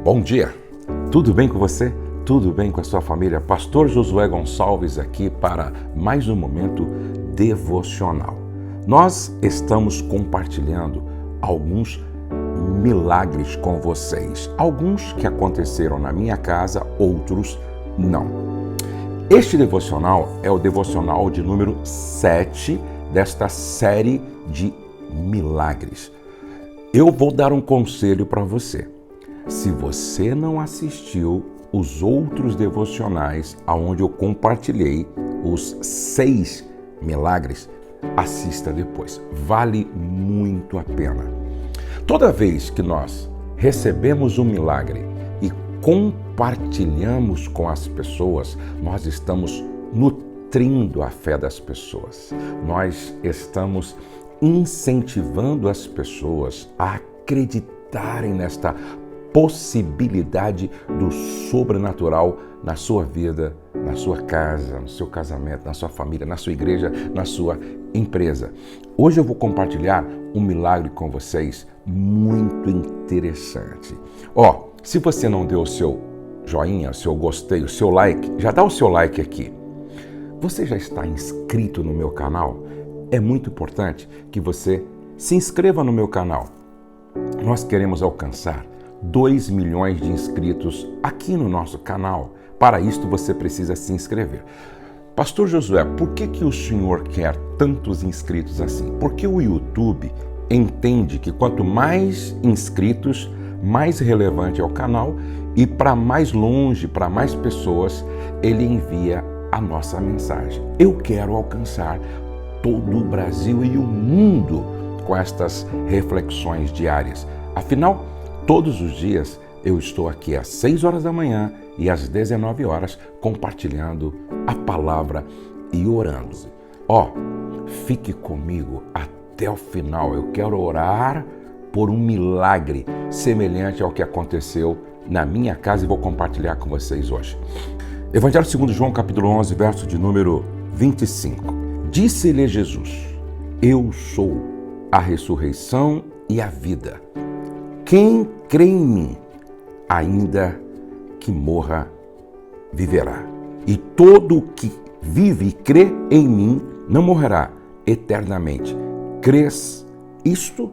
Bom dia, tudo bem com você? Tudo bem com a sua família? Pastor Josué Gonçalves aqui para mais um momento devocional. Nós estamos compartilhando alguns milagres com vocês. Alguns que aconteceram na minha casa, outros não. Este devocional é o devocional de número 7 desta série de milagres. Eu vou dar um conselho para você. Se você não assistiu os outros devocionais onde eu compartilhei os 6 milagres, assista depois. Vale muito a pena. Toda vez que nós recebemos um milagre e compartilhamos com as pessoas, nós estamos nutrindo a fé das pessoas. Nós estamos incentivando as pessoas a acreditarem nesta possibilidade do sobrenatural na sua vida, na sua casa, no seu casamento, na sua família, na sua igreja, na sua empresa. Hoje eu vou compartilhar um milagre com vocês muito interessante. Se você não deu o seu joinha, o seu gostei, o seu like, já dá o seu like aqui. Você já está inscrito no meu canal? É muito importante que você se inscreva no meu canal. Nós queremos alcançar 2 milhões de inscritos aqui no nosso canal. Para isto você precisa se inscrever. Pastor Josué, por que o senhor quer tantos inscritos assim? Porque o YouTube entende que quanto mais inscritos, mais relevante é o canal e para mais longe, para mais pessoas, ele envia a nossa mensagem. Eu quero alcançar todo o Brasil e o mundo com estas reflexões diárias. Afinal, todos os dias eu estou aqui às 6 horas da manhã e às 19 horas compartilhando a palavra e orando. Fique comigo até o final. Eu quero orar por um milagre semelhante ao que aconteceu na minha casa e vou compartilhar com vocês hoje. Evangelho segundo João, capítulo 11, verso de número 25. Disse-lhe Jesus: Eu sou a ressurreição e a vida. Quem crê em mim, ainda que morra, viverá. E todo o que vive e crê em mim não morrerá eternamente. Crês isto?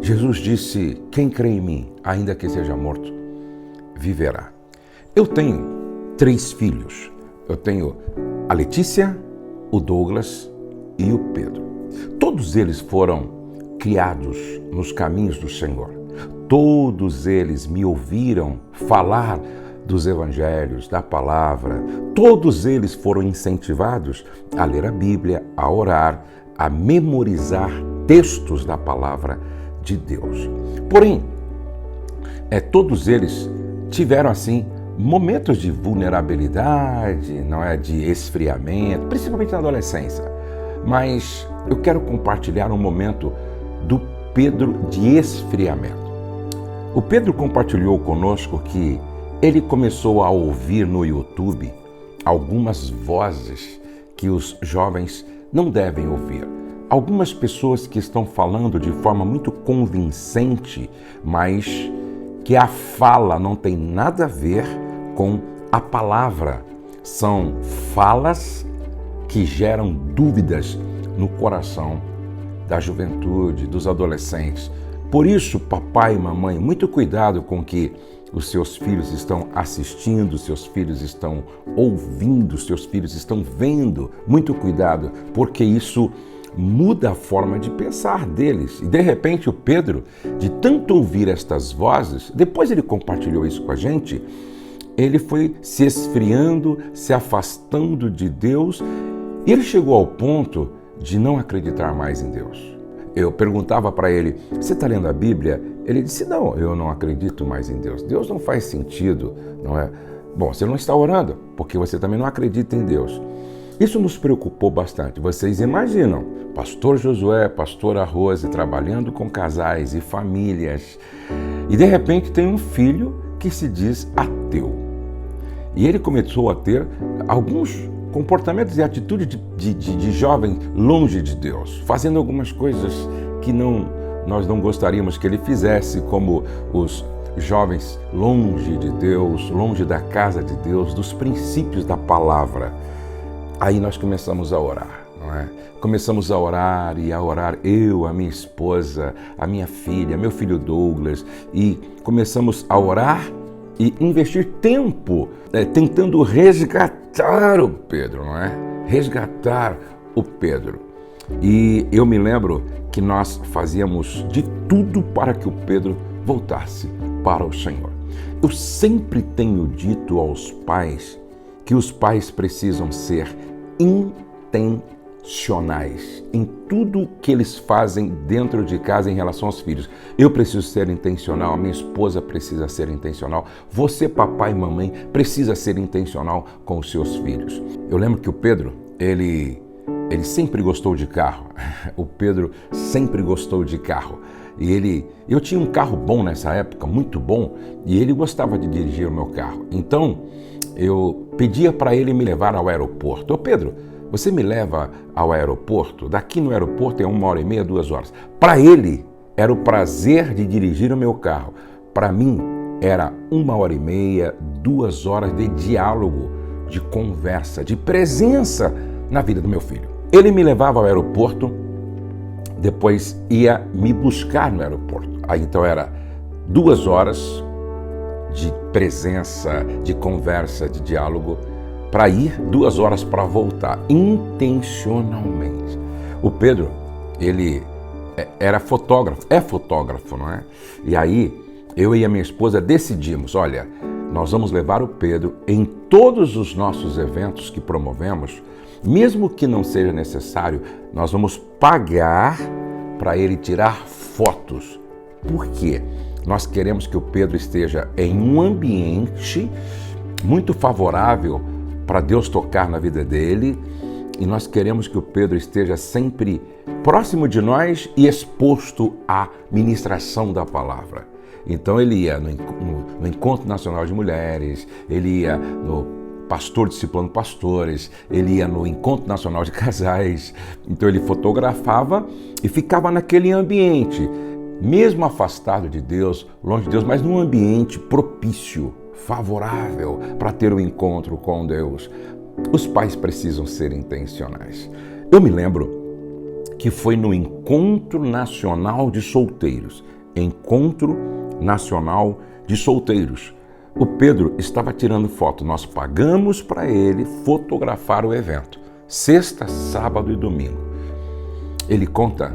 Jesus disse: quem crê em mim, ainda que seja morto, viverá. Eu tenho 3 filhos. Eu tenho a Letícia, o Douglas e o Pedro. Todos eles foram criados nos caminhos do Senhor. Todos eles me ouviram falar dos evangelhos, da palavra. Todos eles foram incentivados a ler a Bíblia, a orar, a memorizar textos da palavra de Deus. Porém, todos eles tiveram assim momentos de vulnerabilidade, de esfriamento, principalmente na adolescência. Mas eu quero compartilhar um momento do Pedro de esfriamento. O Pedro compartilhou conosco que ele começou a ouvir no YouTube algumas vozes que os jovens não devem ouvir. Algumas pessoas que estão falando de forma muito convincente, mas que a fala não tem nada a ver com a palavra. São falas que geram dúvidas no coração da juventude, dos adolescentes. Por isso, papai e mamãe, muito cuidado com o que os seus filhos estão assistindo, seus filhos estão ouvindo, seus filhos estão vendo. Muito cuidado, porque isso muda a forma de pensar deles. E de repente o Pedro, de tanto ouvir estas vozes, depois ele compartilhou isso com a gente, ele foi se esfriando, se afastando de Deus e ele chegou ao ponto de não acreditar mais em Deus. Eu perguntava para ele: você está lendo a Bíblia? Ele disse: não, eu não acredito mais em Deus. Deus não faz sentido, não é? Bom, você não está orando, porque você também não acredita em Deus. Isso nos preocupou bastante. Vocês imaginam, pastor Josué, pastora Rose, trabalhando com casais e famílias, e de repente tem um filho que se diz ateu. E ele começou a ter alguns comportamentos e atitudes de jovem longe de Deus, fazendo algumas coisas que nós não gostaríamos que ele fizesse, como os jovens longe de Deus, longe da casa de Deus, dos princípios da palavra. Aí nós começamos a orar, não é? Começamos a orar, eu, a minha esposa, a minha filha, meu filho Douglas, e começamos a orar e investir tempo tentando resgatar o Pedro, não é? Resgatar o Pedro. E eu me lembro que nós fazíamos de tudo para que o Pedro voltasse para o Senhor. Eu sempre tenho dito aos pais que os pais precisam ser intencionais em tudo que eles fazem dentro de casa em relação aos filhos. Eu preciso ser intencional, minha esposa precisa ser intencional, você, papai e mamãe, precisa ser intencional com os seus filhos. Eu lembro que o Pedro, ele sempre gostou de carro. O Pedro sempre gostou de carro. E eu tinha um carro bom nessa época, muito bom, e ele gostava de dirigir o meu carro. Então, eu pedia para ele me levar ao aeroporto. Ô Pedro, você me leva ao aeroporto? Daqui no aeroporto é 1h30, 2 horas. Para ele, era o prazer de dirigir o meu carro. Para mim, era 1h30, 2 horas de diálogo, de conversa, de presença na vida do meu filho. Ele me levava ao aeroporto, depois ia me buscar no aeroporto. Aí então era 2 horas de presença, de conversa, de diálogo, para ir, 2 horas para voltar, intencionalmente. O Pedro, ele era fotógrafo, é fotógrafo, não é? E aí, eu e a minha esposa decidimos, olha, nós vamos levar o Pedro em todos os nossos eventos que promovemos, mesmo que não seja necessário, nós vamos pagar para ele tirar fotos. Por quê? Nós queremos que o Pedro esteja em um ambiente muito favorável para Deus tocar na vida dele, e nós queremos que o Pedro esteja sempre próximo de nós e exposto à ministração da palavra. Então ele ia no Encontro Nacional de Mulheres, ele ia no Pastor Discipulando Pastores, ele ia no Encontro Nacional de Casais. Então ele fotografava e ficava naquele ambiente, mesmo afastado de Deus, longe de Deus, mas num ambiente propício, favorável para ter um encontro com Deus. Os pais precisam ser intencionais. Eu me lembro que foi no Encontro Nacional de Solteiros. Encontro Nacional de Solteiros. O Pedro estava tirando foto. Nós pagamos para ele fotografar o evento. Sexta, sábado e domingo. Ele conta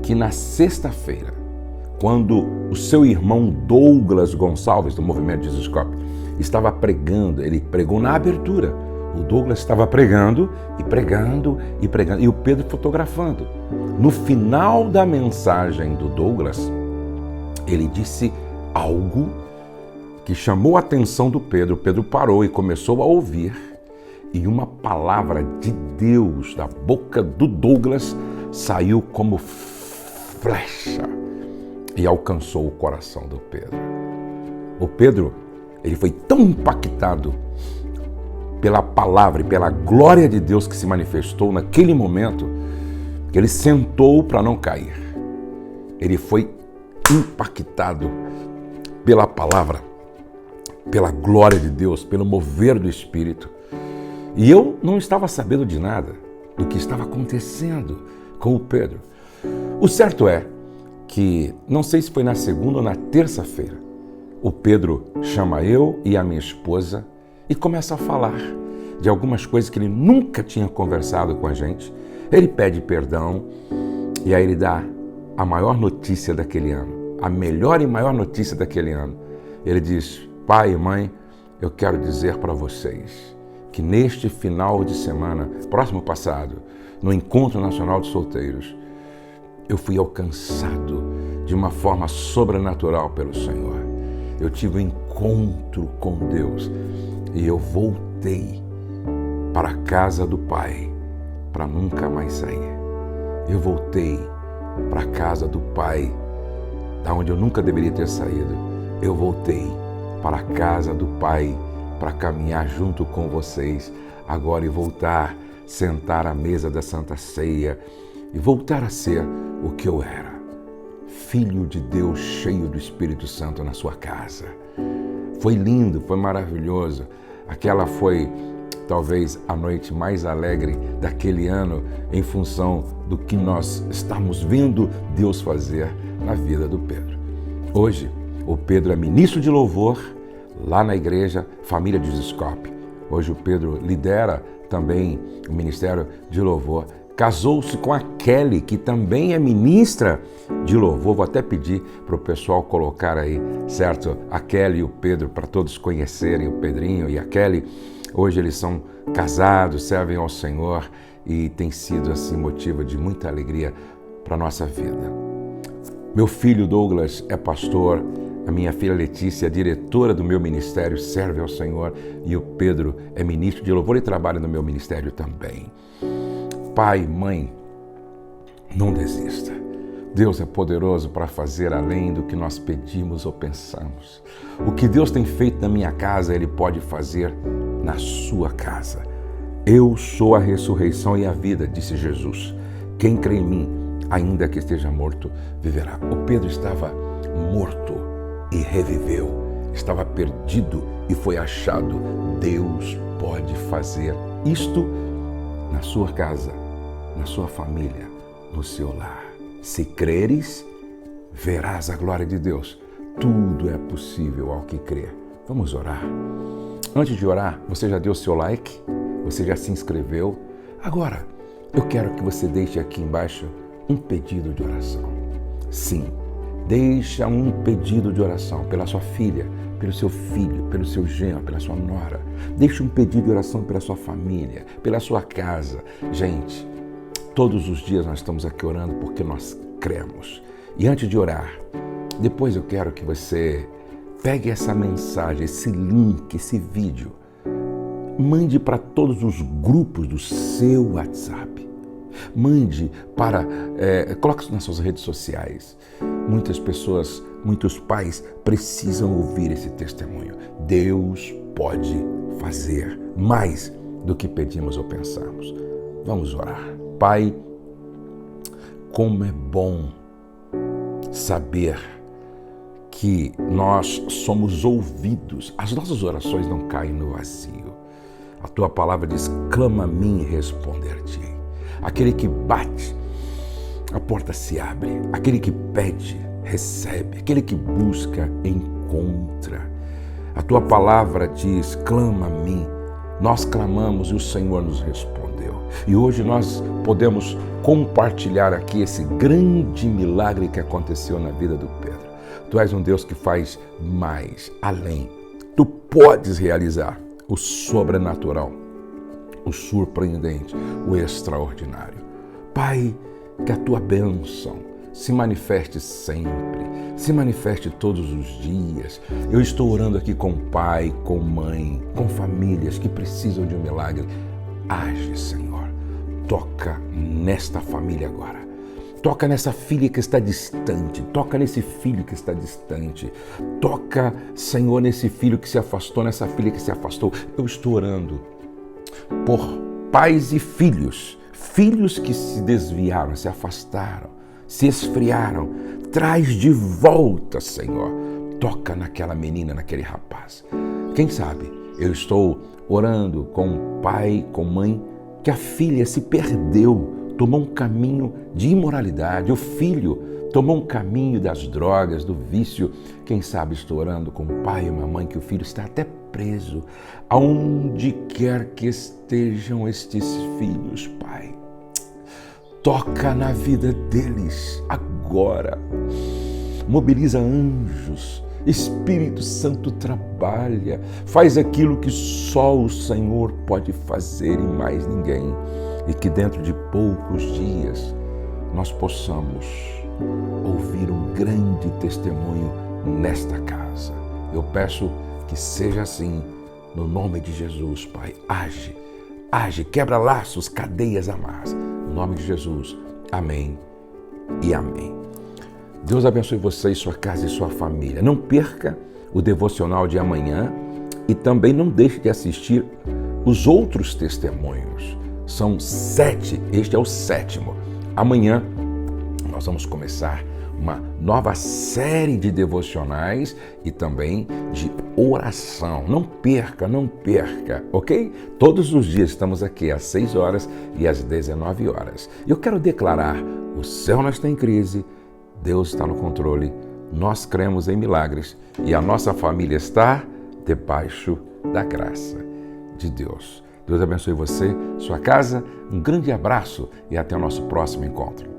que na sexta-feira, quando o seu irmão Douglas Gonçalves, do Movimento Jesus Cop, estava pregando, ele pregou na abertura. O Douglas estava pregando, e o Pedro fotografando. No final da mensagem do Douglas, ele disse algo que chamou a atenção do Pedro. O Pedro parou e começou a ouvir, e uma palavra de Deus da boca do Douglas saiu como flecha e alcançou o coração do Pedro. O Pedro, ele foi tão impactado pela palavra e pela glória de Deus que se manifestou naquele momento, que ele sentou para não cair. Ele foi impactado pela palavra, pela glória de Deus, pelo mover do Espírito. E eu não estava sabendo de nada do que estava acontecendo com o Pedro. O certo é que, não sei se foi na segunda ou na terça-feira, o Pedro chama eu e a minha esposa e começa a falar de algumas coisas que ele nunca tinha conversado com a gente. Ele pede perdão e aí ele dá a maior notícia daquele ano, a melhor e maior notícia daquele ano. Ele diz: pai e mãe, eu quero dizer para vocês que neste final de semana, próximo passado, no Encontro Nacional de Solteiros, eu fui alcançado de uma forma sobrenatural pelo Senhor. Eu tive um encontro com Deus e eu voltei para a casa do Pai para nunca mais sair. Eu voltei para a casa do Pai, da onde eu nunca deveria ter saído. Eu voltei para a casa do Pai para caminhar junto com vocês agora e voltar, sentar à mesa da Santa Ceia e voltar a ser o que eu era. Filho de Deus cheio do Espírito Santo na sua casa. Foi lindo, foi maravilhoso. Aquela foi talvez a noite mais alegre daquele ano em função do que nós estamos vendo Deus fazer na vida do Pedro. Hoje, o Pedro é ministro de louvor lá na igreja Família de Ziscope. Hoje o Pedro lidera também o ministério de louvor. Casou-se com a Kelly, que também é ministra de louvor. Vou até pedir para o pessoal colocar aí, certo? A Kelly e o Pedro, para todos conhecerem o Pedrinho e a Kelly. Hoje eles são casados, servem ao Senhor e tem sido assim motivo de muita alegria para a nossa vida. Meu filho Douglas é pastor, a minha filha Letícia é diretora do meu ministério, serve ao Senhor, e o Pedro é ministro de louvor e trabalha no meu ministério também. Pai, mãe, não desista. Deus é poderoso para fazer além do que nós pedimos ou pensamos. O que Deus tem feito na minha casa, Ele pode fazer na sua casa. Eu sou a ressurreição e a vida, disse Jesus. Quem crê em mim, ainda que esteja morto, viverá. O Pedro estava morto e reviveu. Estava perdido e foi achado. Deus pode fazer isto na sua casa, na sua família, no seu lar. Se creres, verás a glória de Deus. Tudo é possível ao que crer. Vamos orar. Antes de orar, você já deu seu like? Você já se inscreveu? Agora, eu quero que você deixe aqui embaixo um pedido de oração. Sim, deixa um pedido de oração pela sua filha, pelo seu filho, pelo seu genro, pela sua nora. Deixe um pedido de oração pela sua família, pela sua casa. Gente, todos os dias nós estamos aqui orando porque nós cremos. E antes de orar, depois eu quero que você pegue essa mensagem, esse link, esse vídeo, mande para todos os grupos do seu WhatsApp. Mande para, coloque isso nas suas redes sociais. Muitas pessoas, muitos pais precisam ouvir esse testemunho. Deus pode fazer mais do que pedimos ou pensamos. Vamos orar. Pai, como é bom saber que nós somos ouvidos. As nossas orações não caem no vazio. A tua palavra diz, clama a mim e responder-te-ei. Aquele que bate, a porta se abre. Aquele que pede, recebe. Aquele que busca, encontra. A tua palavra diz, clama a mim. Nós clamamos e o Senhor nos respondeu. E hoje nós podemos compartilhar aqui esse grande milagre que aconteceu na vida do Pedro. Tu és um Deus que faz mais, além. Tu podes realizar o sobrenatural, o surpreendente, o extraordinário. Pai, que a tua bênção se manifeste sempre, se manifeste todos os dias. Eu estou orando aqui com pai, com mãe, com famílias que precisam de um milagre. Age, Senhor. Toca nesta família agora. Toca nessa filha que está distante. Toca nesse filho que está distante. Toca, Senhor, nesse filho que se afastou, nessa filha que se afastou. Eu estou orando por pais e filhos. Filhos que se desviaram, se afastaram, se esfriaram. Traz de volta, Senhor. Toca naquela menina, naquele rapaz. Quem sabe eu estou orando com pai, com mãe, que a filha se perdeu, tomou um caminho de imoralidade. O filho tomou um caminho das drogas, do vício. Quem sabe estou orando com o pai e uma mãe que o filho está até preso. Aonde quer que estejam estes filhos, Pai, toca na vida deles agora. Mobiliza anjos. Espírito Santo trabalha. Faz aquilo que só o Senhor pode fazer e mais ninguém. E que dentro de poucos dias nós possamos ouvir um grande testemunho nesta casa. Eu peço que seja assim, no nome de Jesus, Pai. Age, quebra laços, cadeias amarras. No nome de Jesus, amém e amém. Deus abençoe você e sua casa e sua família. Não perca o devocional de amanhã e também não deixe de assistir os outros testemunhos. São 7, este é o 7º. Amanhã nós vamos começar uma nova série de devocionais e também de oração. Não perca, ok? Todos os dias estamos aqui às 6 horas e às 19 horas. Eu quero declarar, o céu não está em crise, Deus está no controle, nós cremos em milagres e a nossa família está debaixo da graça de Deus. Deus abençoe você, sua casa, um grande abraço e até o nosso próximo encontro.